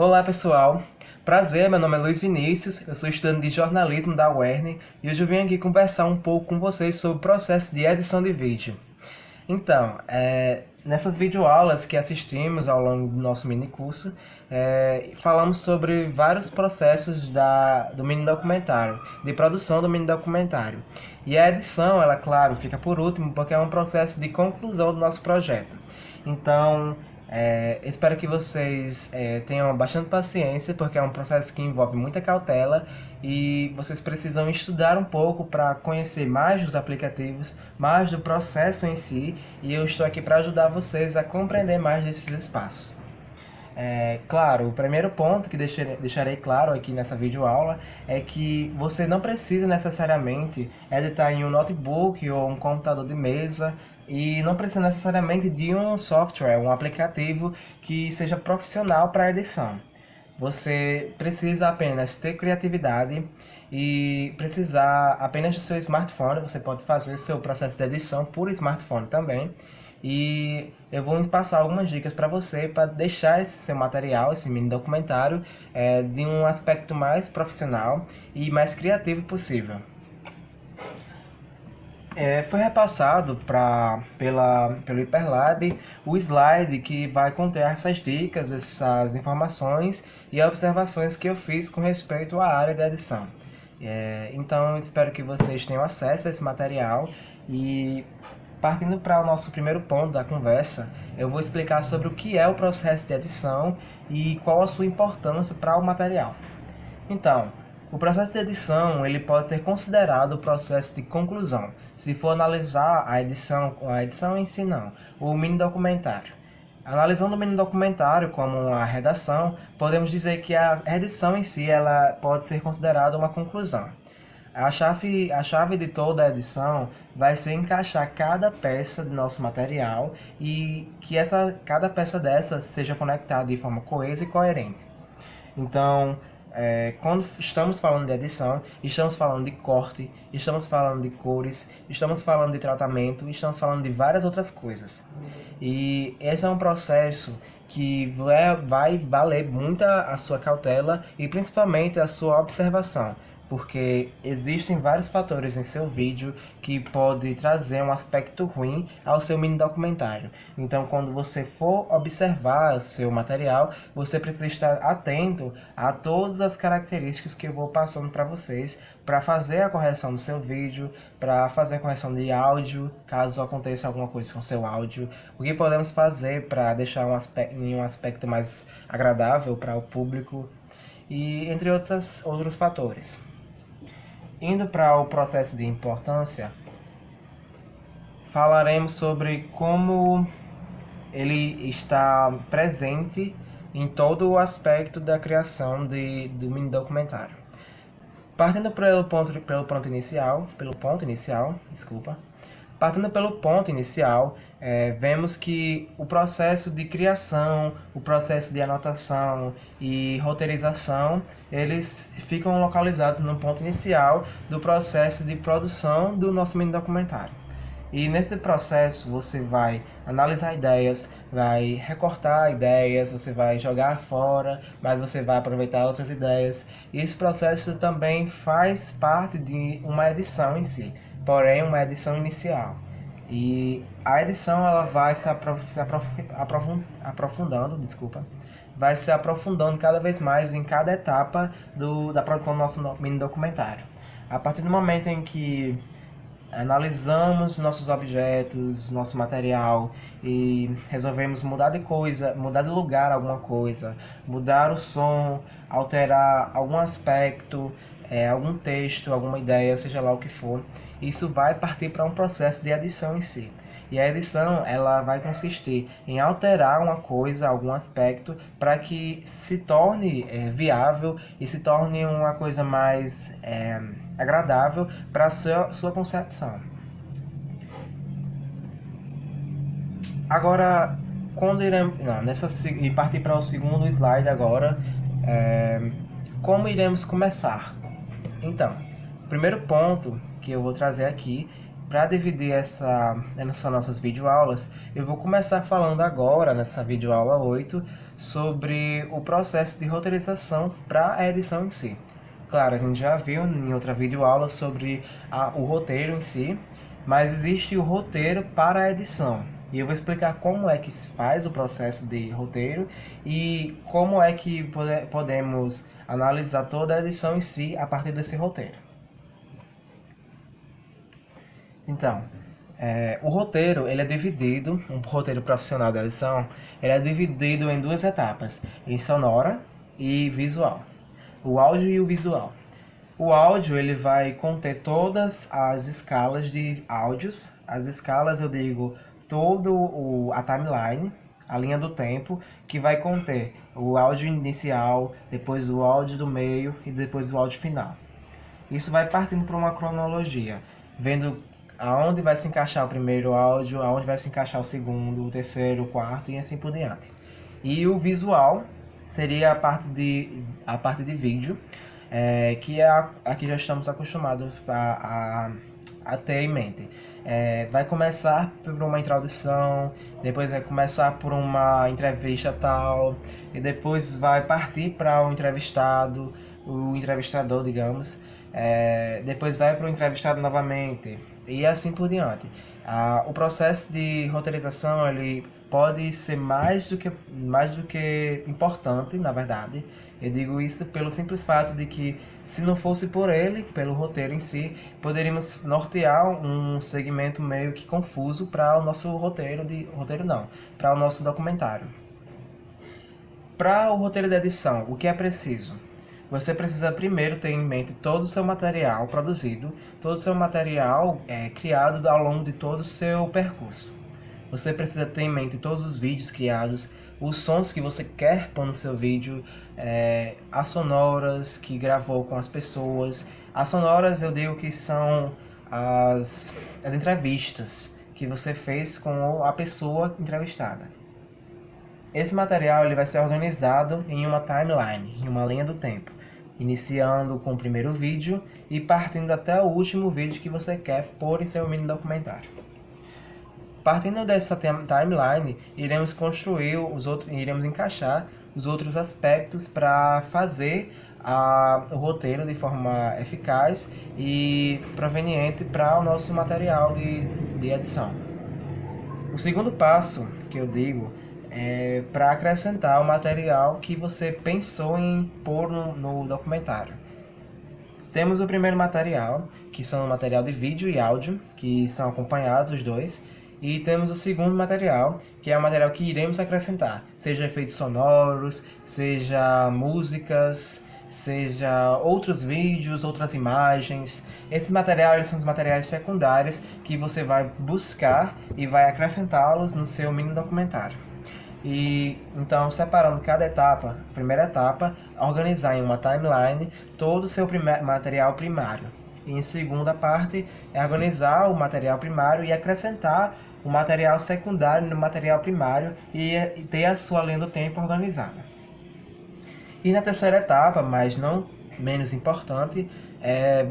Olá pessoal, prazer, meu nome é Luiz Vinícius, eu sou estudante de jornalismo da UERN e hoje eu vim aqui conversar um pouco com vocês sobre o processo de edição de vídeo. Então, nessas videoaulas que assistimos ao longo do nosso mini curso, falamos sobre vários processos do mini documentário, de produção do mini documentário. E a edição, ela, claro, fica por último porque é um processo de conclusão do nosso projeto. Então, espero que vocês tenham bastante paciência, porque é um processo que envolve muita cautela e vocês precisam estudar um pouco para conhecer mais dos aplicativos, mais do processo em si, e eu estou aqui para ajudar vocês a compreender mais desses espaços. Claro, o primeiro ponto que deixarei claro aqui nessa videoaula é que você não precisa necessariamente editar em um notebook ou um computador de mesa, e não precisa necessariamente de um software, um aplicativo que seja profissional para edição. Você precisa apenas ter criatividade e precisar apenas do seu smartphone. Você pode fazer seu processo de edição por smartphone também. E eu vou passar algumas dicas para você para deixar esse seu material, esse mini documentário, de um aspecto mais profissional e mais criativo possível. Foi repassado pelo Hyperlab o slide que vai conter essas dicas, essas informações e observações que eu fiz com respeito à área da edição. Então, espero que vocês tenham acesso a esse material e, partindo para o nosso primeiro ponto da conversa, eu vou explicar sobre o que é o processo de edição e qual a sua importância para o material. Então, o processo de edição ele pode ser considerado o processo de conclusão, se for analisar a edição em si não, o mini documentário. Analisando o mini documentário como a redação, podemos dizer que a edição em si ela pode ser considerada uma conclusão. A chave de toda a edição vai ser encaixar cada peça do nosso material e que cada peça dessa seja conectada de forma coesa e coerente. Então, quando estamos falando de edição, estamos falando de corte, estamos falando de cores, estamos falando de tratamento, estamos falando de várias outras coisas. E esse é um processo que vai valer muito a sua cautela e principalmente a sua observação, porque existem vários fatores em seu vídeo que podem trazer um aspecto ruim ao seu mini documentário. Então, quando você for observar o seu material, você precisa estar atento a todas as características que eu vou passando para vocês, para fazer a correção do seu vídeo, para fazer a correção de áudio, caso aconteça alguma coisa com seu áudio, o que podemos fazer para deixar um aspecto mais agradável para o público, e entre outros fatores. Indo para o processo de importância, falaremos sobre como ele está presente em todo o aspecto da criação do mini documentário. Partindo pelo ponto inicial, vemos que o processo de criação, o processo de anotação e roteirização, eles ficam localizados no ponto inicial do processo de produção do nosso mini documentário. E nesse processo você vai analisar ideias, vai recortar ideias, você vai jogar fora, mas você vai aproveitar outras ideias. E esse processo também faz parte de uma edição em si, porém uma edição inicial. E a edição ela vai se aprofundando cada vez mais em cada etapa da produção do nosso mini documentário. A partir do momento em que analisamos nossos objetos, nosso material e resolvemos mudar de lugar alguma coisa, mudar o som, alterar algum aspecto, algum texto, alguma ideia, seja lá o que for, isso vai partir para um processo de edição em si. E a edição ela vai consistir em alterar uma coisa, algum aspecto, para que se torne viável e se torne uma coisa mais agradável para a sua concepção. Agora, e partir para o segundo slide agora, como iremos começar? Então, o primeiro ponto que eu vou trazer aqui, para dividir essas nossas videoaulas, eu vou começar falando agora, nessa videoaula 8, sobre o processo de roteirização para a edição em si. Claro, a gente já viu em outra videoaula sobre o roteiro em si, mas existe o roteiro para a edição. E eu vou explicar como é que se faz o processo de roteiro e como é que podemos analisar toda a edição em si a partir desse roteiro. Então, o roteiro, ele é dividido, um roteiro profissional da edição, ele é dividido em duas etapas, em sonora e visual. O áudio e o visual. O áudio, ele vai conter todas as escalas de áudios. As escalas, eu digo, a timeline, a linha do tempo, que vai conter o áudio inicial, depois o áudio do meio e depois o áudio final. Isso vai partindo por uma cronologia, vendo aonde vai se encaixar o primeiro áudio, aonde vai se encaixar o segundo, o terceiro, o quarto e assim por diante. E o visual seria a parte de vídeo, que é a que já estamos acostumados a ter em mente. Vai começar por uma introdução, depois vai começar por uma entrevista tal, e depois vai partir para o entrevistador, digamos, depois vai para o entrevistado novamente, e assim por diante. O processo de roteirização, ele pode ser mais do que importante, na verdade. Eu digo isso pelo simples fato de que, se não fosse por ele, pelo roteiro em si, poderíamos nortear um segmento meio que confuso para o nosso para o nosso documentário. Para o roteiro de edição, o que é preciso? Você precisa primeiro ter em mente todo o seu material produzido, todo o seu material criado ao longo de todo o seu percurso. Você precisa ter em mente todos os vídeos criados, os sons que você quer pôr no seu vídeo, as sonoras que gravou com as pessoas. As sonoras, eu digo que são as entrevistas que você fez com a pessoa entrevistada. Esse material, ele vai ser organizado em uma timeline, em uma linha do tempo, iniciando com o primeiro vídeo e partindo até o último vídeo que você quer pôr em seu mini documentário. Partindo dessa timeline, iremos encaixar os outros aspectos para fazer o roteiro de forma eficaz e proveniente para o nosso material de edição. O segundo passo que eu digo é para acrescentar o material que você pensou em pôr no documentário. Temos o primeiro material, que são o material de vídeo e áudio, que são acompanhados os dois. E temos o segundo material, que é o material que iremos acrescentar, seja efeitos sonoros, seja músicas, seja outros vídeos, outras imagens. Esses materiais são os materiais secundários que você vai buscar e vai acrescentá-los no seu mini documentário. E então, separando cada etapa, primeira etapa, organizar em uma timeline todo o seu material primário. E em segunda parte, é organizar o material primário e acrescentar o material secundário no material primário e ter a sua linha do tempo organizada. E na terceira etapa, mas não menos importante,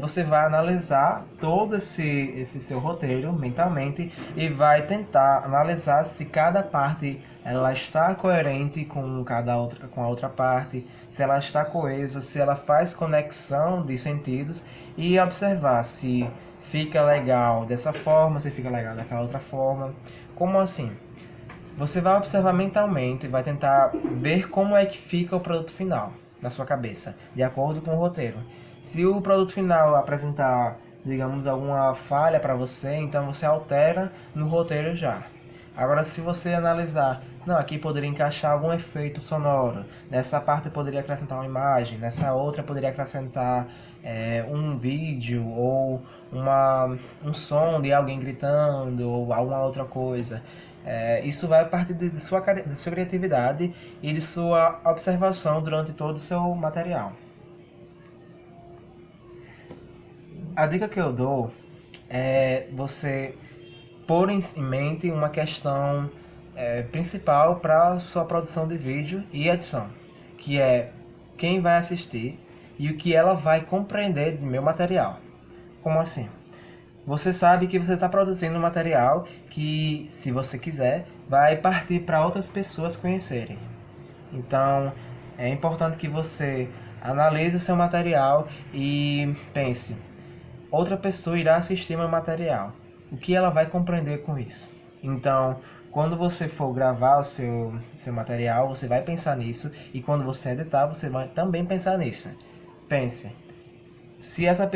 você vai analisar todo esse seu roteiro mentalmente e vai tentar analisar se cada parte ela está coerente com a outra parte, se ela está coesa, se ela faz conexão de sentidos, e observar se fica legal dessa forma, se fica legal daquela outra forma. Como assim? Você vai observar mentalmente e vai tentar ver como é que fica o produto final na sua cabeça, de acordo com o roteiro. Se o produto final apresentar, digamos, alguma falha para você, então você altera no roteiro já. Agora, se você analisar, não, aqui poderia encaixar algum efeito sonoro, nessa parte eu poderia acrescentar uma imagem, nessa outra eu poderia acrescentar um vídeo ou um som de alguém gritando ou alguma outra coisa. Isso vai partir de sua criatividade e de sua observação durante todo o seu material. A dica que eu dou é você pôr em mente uma questão principal para a sua produção de vídeo e edição, que é quem vai assistir e o que ela vai compreender do meu material. Como assim? Você sabe que você está produzindo um material que, se você quiser, vai partir para outras pessoas conhecerem. Então, é importante que você analise o seu material e pense: outra pessoa irá assistir meu material. O que ela vai compreender com isso? Então, quando você for gravar o seu material, você vai pensar nisso. E quando você editar, você vai também pensar nisso. Pense: se essa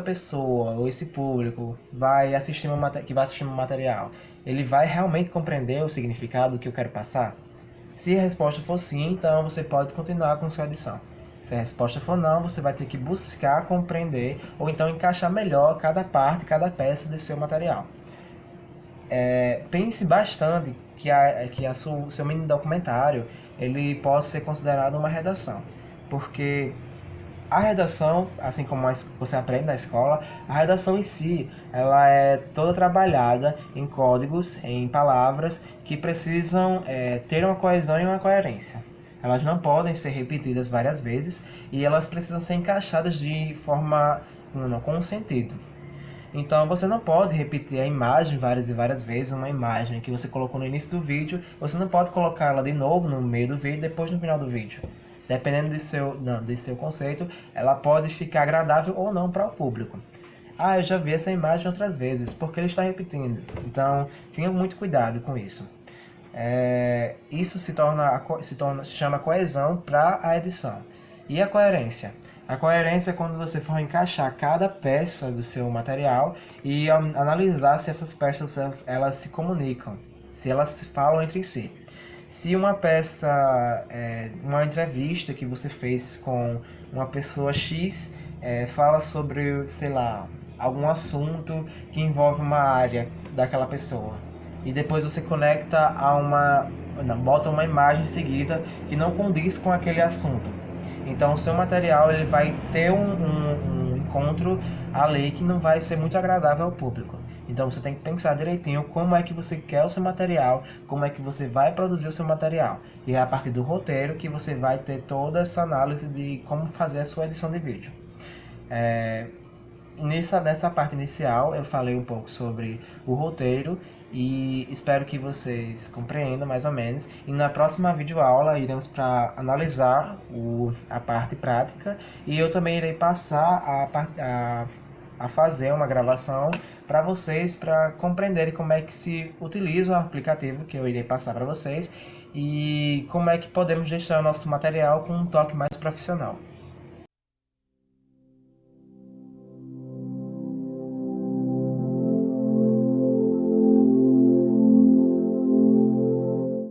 pessoa ou esse público que vai assistir meu material, ele vai realmente compreender o significado que eu quero passar? Se a resposta for sim, então você pode continuar com sua edição. Se a resposta for não, você vai ter que buscar compreender ou então encaixar melhor cada parte, cada peça do seu material. Pense bastante que o seu mini documentário ele possa ser considerado uma redação, porque a redação, assim como você aprende na escola, a redação em si, ela é toda trabalhada em códigos, em palavras que precisam ter uma coesão e uma coerência. Elas não podem ser repetidas várias vezes e elas precisam ser encaixadas de forma com um sentido. Então você não pode repetir a imagem várias e várias vezes, uma imagem que você colocou no início do vídeo, você não pode colocar ela de novo no meio do vídeo e depois no final do vídeo. Dependendo de seu conceito, ela pode ficar agradável ou não para o público. Ah, eu já vi essa imagem outras vezes, porque ele está repetindo. Então, tenha muito cuidado com isso. Isso se chama coesão para a edição. E a coerência? A coerência é quando você for encaixar cada peça do seu material e analisar se essas peças elas se comunicam, se elas se falam entre si. Se uma peça, uma entrevista que você fez com uma pessoa X, fala sobre, sei lá, algum assunto que envolve uma área daquela pessoa, e depois você conecta bota uma imagem em seguida que não condiz com aquele assunto. Então o seu material ele vai ter um encontro ali que não vai ser muito agradável ao público. Então você tem que pensar direitinho como é que você quer o seu material, como é que você vai produzir o seu material. E é a partir do roteiro que você vai ter toda essa análise de como fazer a sua edição de vídeo. Nessa parte inicial eu falei um pouco sobre o roteiro e espero que vocês compreendam mais ou menos. E na próxima videoaula iremos para analisar a parte prática e eu também irei passar a fazer uma gravação para vocês, para compreenderem como é que se utiliza o aplicativo que eu irei passar para vocês e como é que podemos deixar o nosso material com um toque mais profissional.